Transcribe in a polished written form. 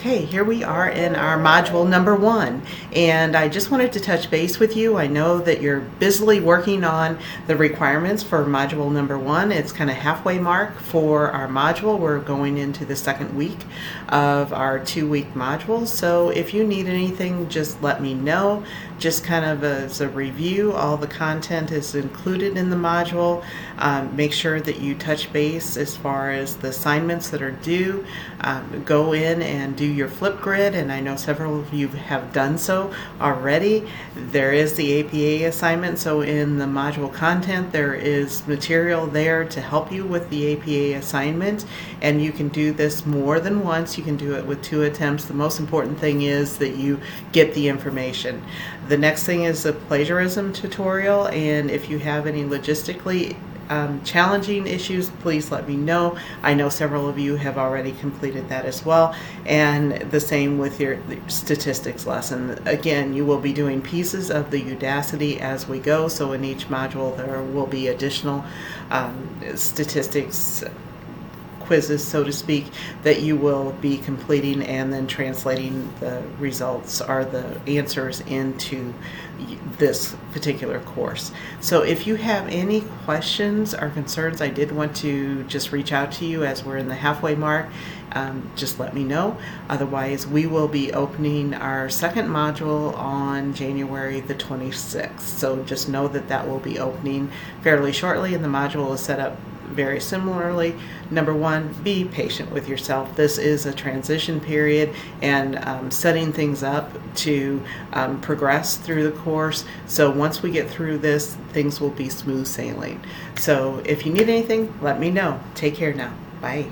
Okay, here we are in our module number 1, and I just wanted to touch base with you. I know that you're busily working on the requirements for module number 1. It's kind of halfway mark for our module. We're going into the second week of our 2-week module, so if you need anything, just let me know. Just kind of as a review, all the content is included in the module. Make sure that you touch base as far as the assignments that are due. Go in and do your Flipgrid, and I know several of you have done so already. There is the APA assignment, so in the module content there is material there to help you with the APA assignment, and you can do this more than once. You can do it with 2 attempts. The most important thing is that you get the information. The next thing is a plagiarism tutorial, and if you have any logistically challenging issues, please let me know. I know several of you have already completed that as well, and the same with your statistics lesson. Again, you will be doing pieces of the Udacity as we go, so in each module there will be additional statistics quizzes, so to speak, that you will be completing and then translating the results or the answers into this particular course. So if you have any questions or concerns, I did want to just reach out to you as we're in the halfway mark. Just let me know. Otherwise, we will be opening our second module on January the 26th. So just know that that will be opening fairly shortly, and the module is set up very similarly. Number 1, be patient with yourself. This is a transition period, and setting things up to progress through the course. So once we get through this, things will be smooth sailing. So if you need anything, let me know. Take care now. Bye.